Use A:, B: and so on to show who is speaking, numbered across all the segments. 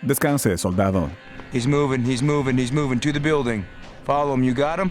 A: Descanse, soldado.
B: He's moving to the building. Follow him, you got him?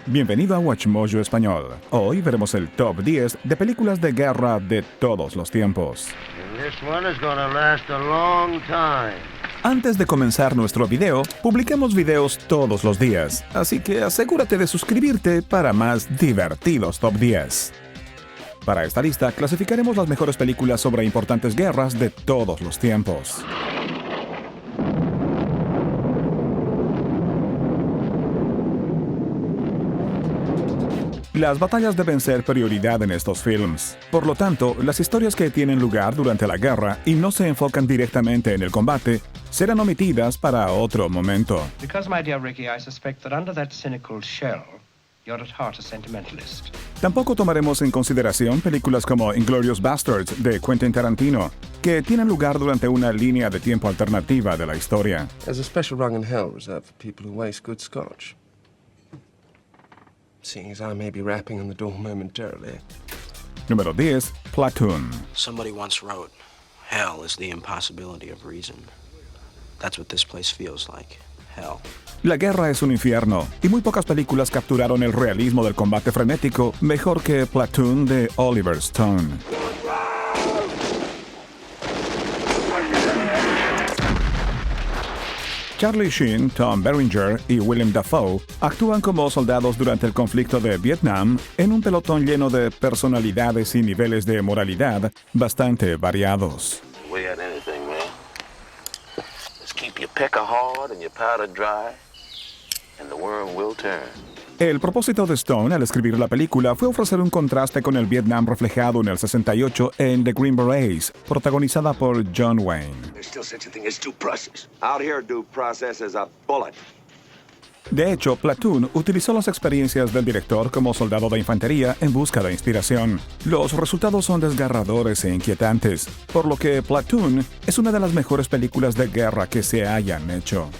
A: Bienvenido a WatchMojo Español. Hoy veremos el top 10 de películas de guerra de todos los tiempos. Antes de comenzar nuestro video, publicamos videos todos los días, así que asegúrate de suscribirte para más divertidos top 10. Para esta lista, clasificaremos las mejores películas sobre importantes guerras de todos los tiempos. Las batallas deben ser prioridad en estos films. Por lo tanto, las historias que tienen lugar durante la guerra y no se enfocan directamente en el combate serán omitidas para otro momento.
C: Because, my dear Ricky, I suspect that under that cynical shell, you're at heart a sentimentalist.
A: Tampoco tomaremos en consideración películas como Inglourious Basterds de Quentin Tarantino, que tienen lugar durante una línea de tiempo alternativa de la historia.
D: There's a special rung in hell reserved for people who waste good scotch. Seeing as I may be rapping on the door momentarily.
A: Número 10. Platoon.
E: Somebody once wrote, "Hell is the impossibility of reason." That's what this place feels like. Hell.
A: La guerra es un infierno, y muy pocas películas capturaron el realismo del combate frenético mejor que Platoon de Oliver Stone. Charlie Sheen, Tom Berenger y Willem Dafoe actúan como soldados durante el conflicto de Vietnam en un pelotón lleno de personalidades y niveles de moralidad bastante variados. El propósito de Stone al escribir la película fue ofrecer un contraste con el Vietnam reflejado en el 68 en The Green Berets, protagonizada por John Wayne. De hecho, Platoon utilizó las experiencias del director como soldado de infantería en busca de inspiración. Los resultados son desgarradores e inquietantes, por lo que Platoon es una de las mejores películas de guerra que se hayan hecho.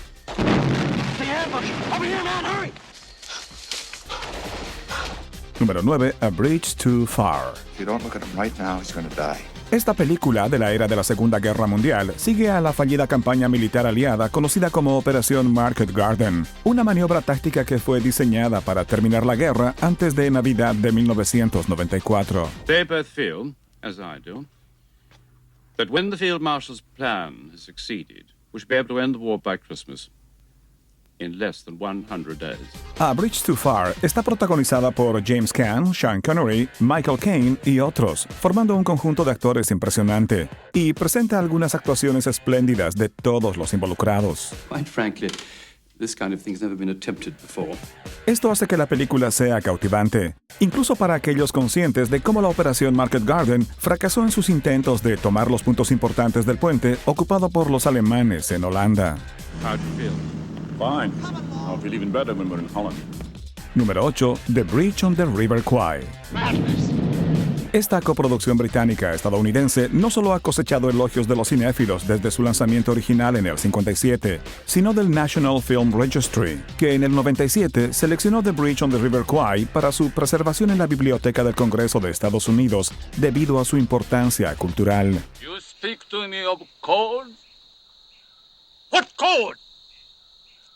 A: Número 9. A Bridge Too Far. Esta película, de la era de la Segunda Guerra Mundial, sigue a la fallida campaña militar aliada conocida como Operación Market Garden, una maniobra táctica que fue diseñada para terminar la guerra antes de Navidad de 1994.
F: They both feel, as I do, that when the Field Marshal's plan has succeeded, we should be able to end the war by Christmas. In less than 100 days.
A: A Bridge Too Far está protagonizada por James Caan, Sean Connery, Michael Caine y otros, formando un conjunto de actores impresionante, y presenta algunas actuaciones espléndidas de todos los involucrados.
F: Quite frankly, this kind of thing's never been attempted before.
A: Esto hace que la película sea cautivante, incluso para aquellos conscientes de cómo la Operación Market Garden fracasó en sus intentos de tomar los puntos importantes del puente ocupado por los alemanes en Holanda.
F: How do you feel?
G: Fine. I'll feel even better when we're in Holland.
A: Número 8. The Bridge on the River Kwai. Esta coproducción británica-estadounidense no solo ha cosechado elogios de los cinéfilos desde su lanzamiento original en el 57, sino del National Film Registry, que en el 97 seleccionó The Bridge on the River Kwai para su preservación en la Biblioteca del Congreso de Estados Unidos debido a su importancia cultural.
F: You speak to me of code? What code?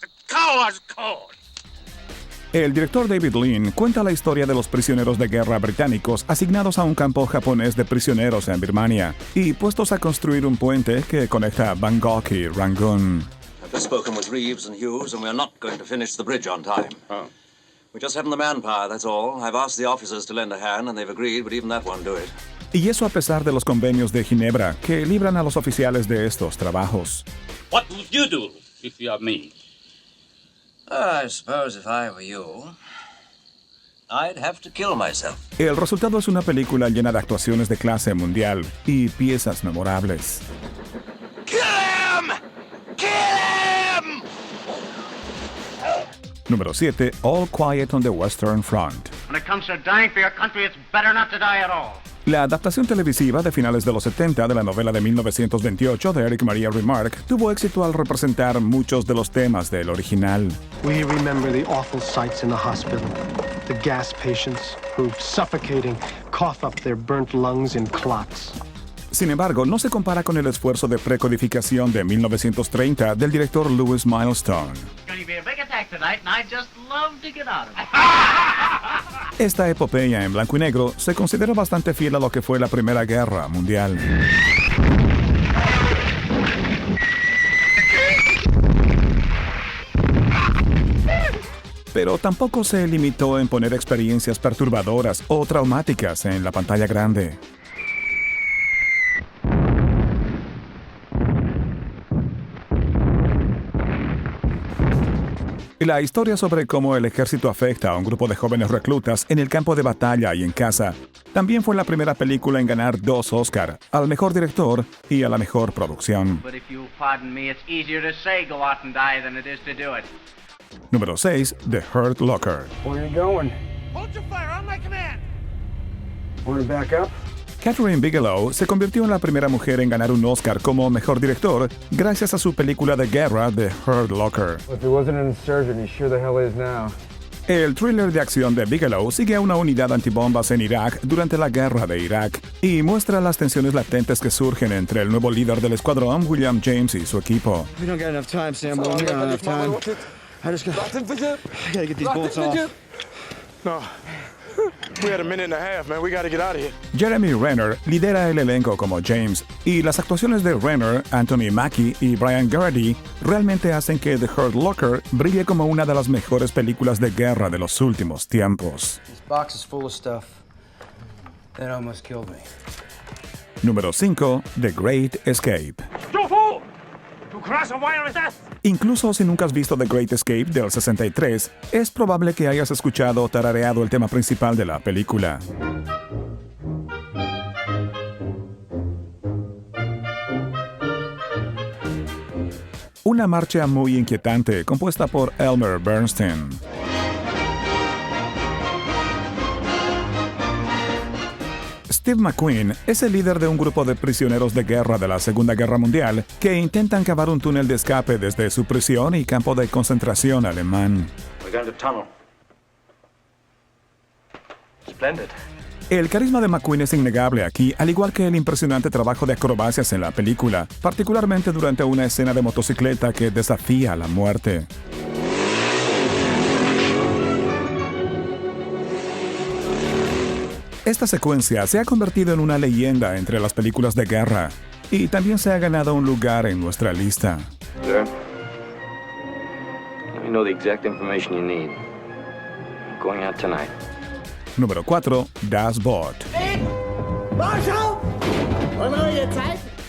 F: The coward's code.
A: El director David Lean cuenta la historia de los prisioneros de guerra británicos asignados a un campo japonés de prisioneros en Birmania y puestos a construir un puente que conecta Bangkok y Rangoon.
H: I've just spoken with Reeves and Hughes and we're not going to finish the bridge on time. We just haven't the manpower, that's all. I've asked the officers to lend a hand and they've agreed, but even that won't do it.
A: Y eso a pesar de los convenios de Ginebra que libran a los oficiales de estos trabajos.
F: What would you do if you are me?
H: I suppose if I were you, I'd have to kill myself.
A: El resultado es una película llena de actuaciones de clase mundial y piezas memorables.
H: Kill him! Kill him!
A: Número 7. All Quiet on the Western Front.
I: When it comes to dying for your country, it's better not to die at all.
A: La adaptación televisiva de finales de los 70 de la novela de 1928 de Eric Maria Remarque tuvo éxito al representar muchos de los temas del original.
J: We remember the awful sights in the hospital. The gas patients who, suffocating, cough up their burnt lungs in clots.
A: Sin embargo, no se compara con el esfuerzo de precodificación de 1930 del director Louis Milestone. Esta epopeya en blanco y negro se considera bastante fiel a lo que fue la Primera Guerra Mundial. Pero tampoco se limitó en poner experiencias perturbadoras o traumáticas en la pantalla grande. La historia sobre cómo el ejército afecta a un grupo de jóvenes reclutas en el campo de batalla y en casa también fue la primera película en ganar 2 Oscar, al mejor director y a la mejor producción. Número 6, The Hurt Locker.
J: Where are you going? Hold your fire, on my command. Want to back up?
A: Kathryn Bigelow se convirtió en la primera mujer en ganar un Oscar como mejor director gracias a su película de guerra The Hurt Locker.
J: If he wasn't an insurgent, he sure the hell is now.
A: El thriller de acción de Bigelow sigue a una unidad antibombas en Irak durante la guerra de Irak y muestra las tensiones latentes que surgen entre el nuevo líder del escuadrón, William James, y su equipo.
D: We don't got enough time, Sam. We don't got enough time. I gotta get these bolts off.
K: No. We had a minute and a half, man. We gotta get out of here.
A: Jeremy Renner lidera el elenco como James, y las actuaciones de Renner, Anthony Mackie y Brian Garrity realmente hacen que The Hurt Locker brille como una de las mejores películas de guerra de los últimos tiempos.
L: This box is full of stuff that almost killed me.
A: Número 5, The Great Escape. Incluso si nunca has visto The Great Escape del 63, es probable que hayas escuchado o tarareado el tema principal de la película. Una marcha muy inquietante compuesta por Elmer Bernstein. Steve McQueen es el líder de un grupo de prisioneros de guerra de la Segunda Guerra Mundial que intentan cavar un túnel de escape desde su prisión y campo de concentración alemán. El carisma de McQueen es innegable aquí, al igual que el impresionante trabajo de acrobacias en la película, particularmente durante una escena de motocicleta que desafía la muerte. Esta secuencia se ha convertido en una leyenda entre las películas de guerra y también se ha ganado un lugar en nuestra lista.
M: Sir, let me know the exact information you need. I'm going out tonight.
A: Número 4, Das Boot.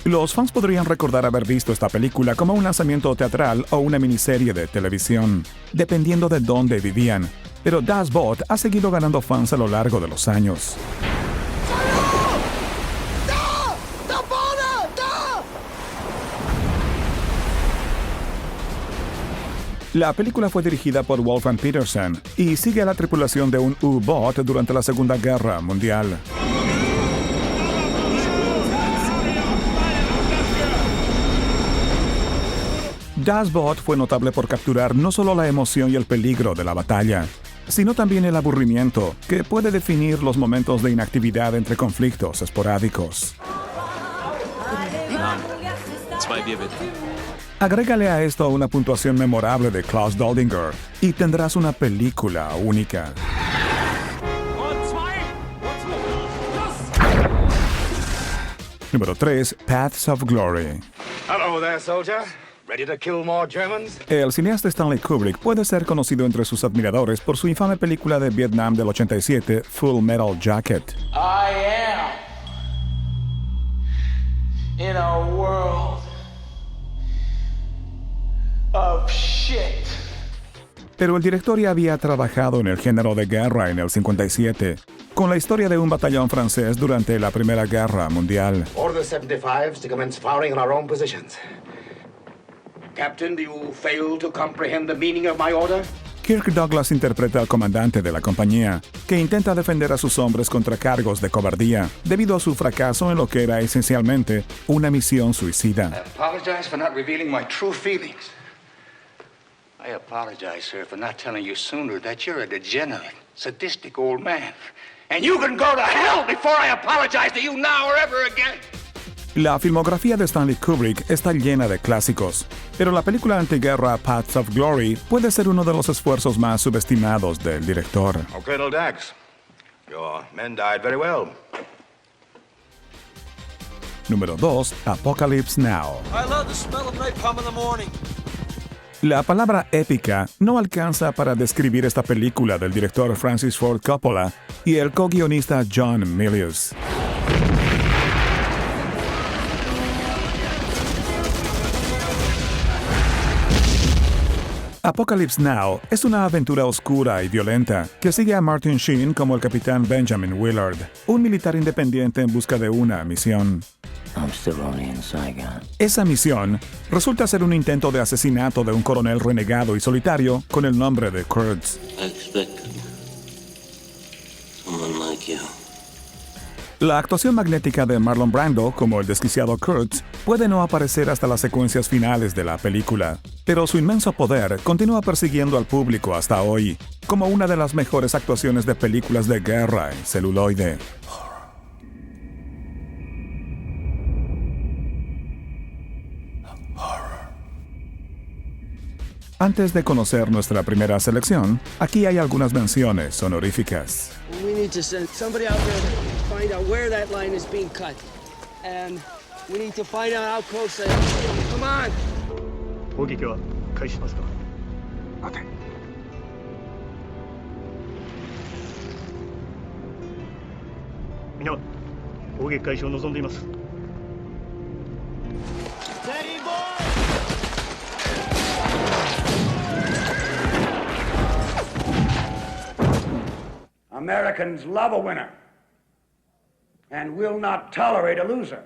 A: Los fans podrían recordar haber visto esta película como un lanzamiento teatral o una miniserie de televisión, dependiendo de dónde vivían. Pero Das Boot ha seguido ganando fans a lo largo de los años. La película fue dirigida por Wolfgang Petersen y sigue a la tripulación de un U-Boot durante la Segunda Guerra Mundial. Das Boot fue notable por capturar no solo la emoción y el peligro de la batalla, sino también el aburrimiento, que puede definir los momentos de inactividad entre conflictos esporádicos. Agrégale a esto una puntuación memorable de Klaus Doldinger y tendrás una película única. Número 3, Paths of Glory.
I: Hello there, soldier. Ready to kill more Germans?
A: El cineasta Stanley Kubrick puede ser conocido entre sus admiradores por su infame película de Vietnam del 87, Full Metal Jacket.
N: I am in a world of shit.
A: Pero el director ya había trabajado en el género de guerra en el 57, con la historia de un batallón francés durante la Primera Guerra Mundial.
I: Order 75 to commence firing on our own positions. Captain, do you fail to comprehend the meaning of my order?
A: Kirk Douglas interpreta al comandante de la compañía, que intenta defender a sus hombres contra cargos de cobardía, debido a su fracaso en lo que era esencialmente una misión suicida.
I: I apologize for not revealing my true feelings. I apologize, sir, for not telling you sooner that you're a degenerate, sadistic old man. And you can go to hell before I apologize to you now or ever again.
A: La filmografía de Stanley Kubrick está llena de clásicos, pero la película antiguerra Paths of Glory puede ser uno de los esfuerzos más subestimados del director.
O: Oh, Colonel Dax, your men died very well.
A: Número 2. Apocalypse Now.
P: I love the smell of napalm in the morning.
A: La palabra épica no alcanza para describir esta película del director Francis Ford Coppola y el co-guionista John Milius. Apocalypse Now es una aventura oscura y violenta que sigue a Martin Sheen como el capitán Benjamin Willard, un militar independiente en busca de una misión.
Q: I'm still only in Saigon.
A: Esa misión resulta ser un intento de asesinato de un coronel renegado y solitario con el nombre de Kurtz.
Q: I expected someone like you.
A: La actuación magnética de Marlon Brando como el desquiciado Kurtz puede no aparecer hasta las secuencias finales de la película, pero su inmenso poder continúa persiguiendo al público hasta hoy, como una de las mejores actuaciones de películas de guerra en celuloide. Antes de conocer nuestra primera selección, aquí hay algunas menciones honoríficas.
R: We need to send somebody out there to find out where that line is being cut. And we need to find out how close they are. Come on!
S: 攻撃は開始しますか。待て。みんな、攻撃開始を望んでいます。
T: Americans love a winner and will not tolerate a loser.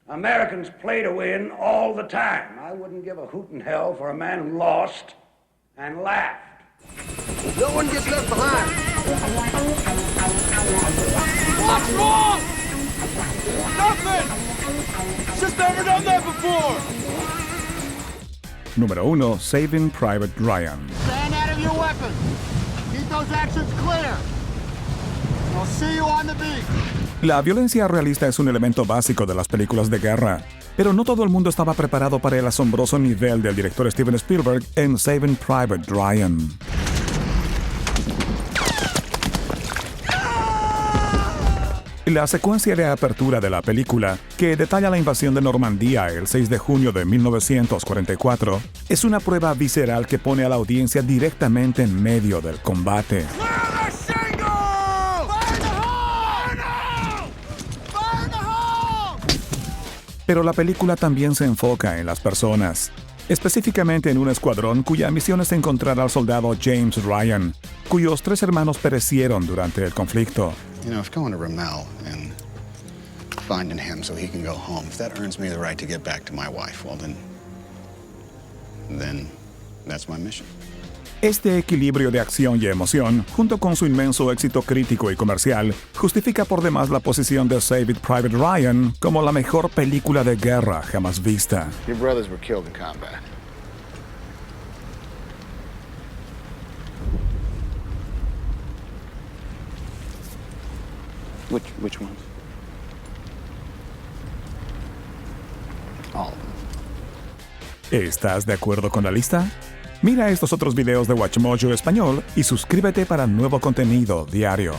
T: Americans play to win all the time. I wouldn't give a hoot in hell for a man who lost and laughed.
J: No one gets left behind.
N: What's wrong? Nothing! Just never done that before!
A: Número 1. Saving Private Ryan.
J: Stand out of your weapons. Keep those actions clear. I'll see you on the beach.
A: La violencia realista es un elemento básico de las películas de guerra, pero no todo el mundo estaba preparado para el asombroso nivel del director Steven Spielberg en Saving Private Ryan. La secuencia de apertura de la película, que detalla la invasión de Normandía el 6 de junio de 1944, es una prueba visceral que pone a la audiencia directamente en medio del combate. Pero la película también se enfoca en las personas, específicamente en un escuadrón cuya misión es encontrar al soldado James Ryan, cuyos 3 hermanos perecieron durante el conflicto.
U: You know, if going to Rommel and finding him so he can go home, if that earns me the right to get back to my wife, well then that's my mission.
A: Este equilibrio de acción y emoción, junto con su inmenso éxito crítico y comercial, justifica por demás la posición de Saving Private Ryan como la mejor película de guerra jamás vista.
U: Your brothers were killed in combat. Which ones? All of them.
A: ¿Estás de acuerdo con la lista? Mira estos otros videos de WatchMojo Español y suscríbete para nuevo contenido diario.